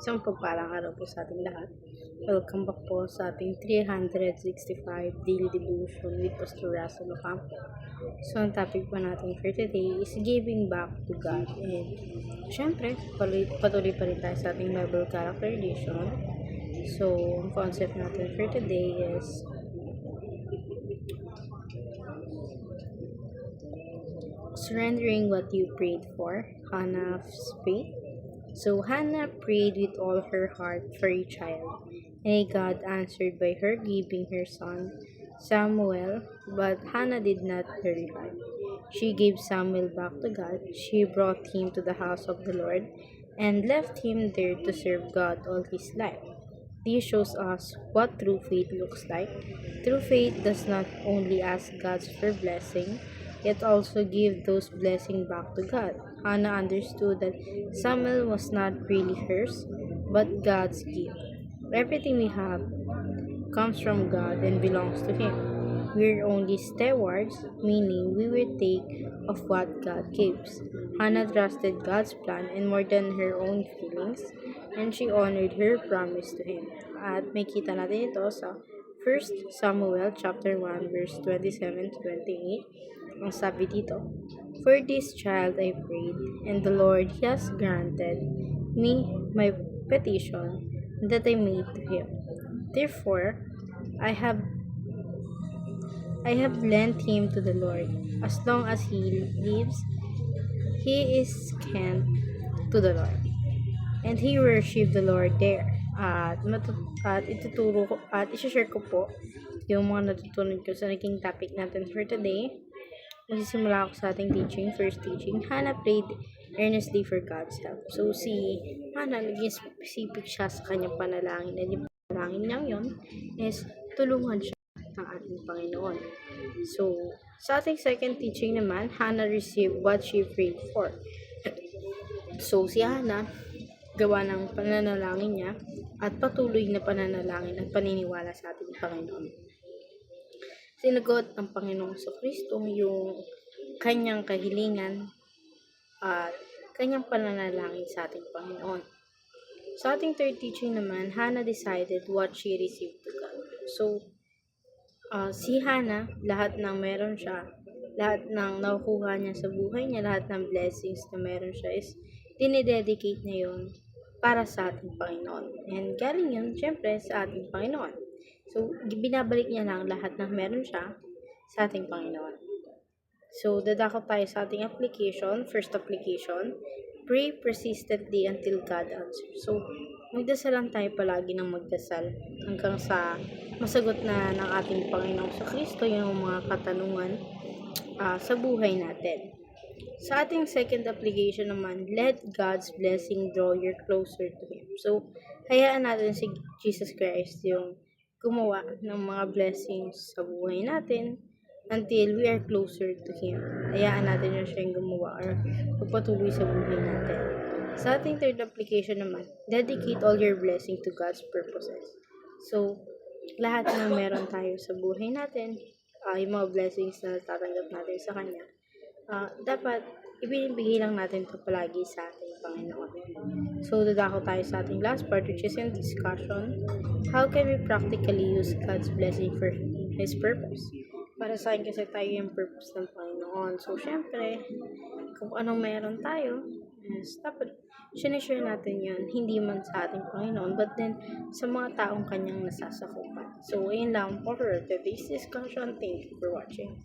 Isang pagpalang araw po sa ating lahat. Welcome back po sa ating 365 Daily Devotion with Pastor Russell Ocampo. So, ang topic po natin for today is giving back to God. And, syempre, patuloy pa rin tayo sa ating Bible character edition. So, ang concept natin for today is surrendering what you prayed for, Hannah's faith. So Hannah prayed with all her heart for a child, and God answered by her giving her son Samuel, but Hannah did not hurry hard. She gave Samuel back to God. She brought him to the house of the Lord and left him there to serve God all his life. This shows us what true faith looks like. True faith does not only ask God for blessing, it also gives those blessings back to God. Hannah understood that Samuel was not really hers, but God's gift. Everything we have comes from God and belongs to Him. We're only stewards, meaning we will take of what God gives. Hannah trusted God's plan and more than her own feelings, and she honored her promise to Him. At may kita natin ito sa 1 Samuel chapter 1 verse 27 to 28. Ang sabi dito, "For this child I prayed, and the Lord has granted me my petition that I made to Him. Therefore, I have I have lent him to the Lord. As long as he lives, he is scant to the Lord." And he worshiped the Lord there. At ituturo ko at i-share ko po yung mga natutunan ko sa naging topic natin for today. Magsisimula ako sa ating teaching. First teaching, Hannah prayed earnestly for God's help. So, si Hannah, naging specific siya sa kanyang panalangin. And yung panalangin niyang yun is tulungan siya ng ating Panginoon. So, sa ating second teaching naman, Hannah received what she prayed for. So, si Hannah, gawa ng pananalangin niya at patuloy na pananalangin at paniniwala sa ating Panginoon. Sinagot ng Panginoong Kristo yung kanyang kahilingan at kanyang pananalangin sa ating Panginoon. Sa ating third teaching naman, Hannah decided what she received to God. So, si Hannah, lahat ng meron siya, lahat ng nakukuha niya sa buhay niya, lahat ng blessings na meron siya is dinededicate niya yun para sa ating Panginoon. And galing yun, syempre, sa ating Panginoon. So, binabalik niya lang lahat ng meron siya sa ating Panginoon. So, dadako tayo sa ating application. First application, pray persistently until God answers. So, magdasal lang tayo palagi ng magdasal hanggang sa masagot na ng ating Panginoong Kristo yung mga katanungan sa buhay natin. Sa ating second application naman, let God's blessing draw you closer to Him. So, hayaan natin si Jesus Christ yung gumawa ng mga blessings sa buhay natin until we are closer to Him. Hayaan natin yung siya yung gumawa or magpatuloy sa buhay natin. Sa ating third application naman, dedicate all your blessing to God's purposes. So, lahat ng meron tayo sa buhay natin, yung mga blessings na tatanggap natin sa Kanya, dapat ibinibigay lang natin ito palagi sa ating Panginoon. So, dadako tayo sa ating last part, which is in discussion. How can we practically use God's blessing for His purpose? Para sa akin kasi tayo yung purpose ng Panginoon. So, syempre, kung anong meron tayo, yes, dapat sinishare natin yun, hindi man sa ating Panginoon, but then sa mga taong kanyang nasasakupan. So, ayun lang for today's discussion. Thank you for watching.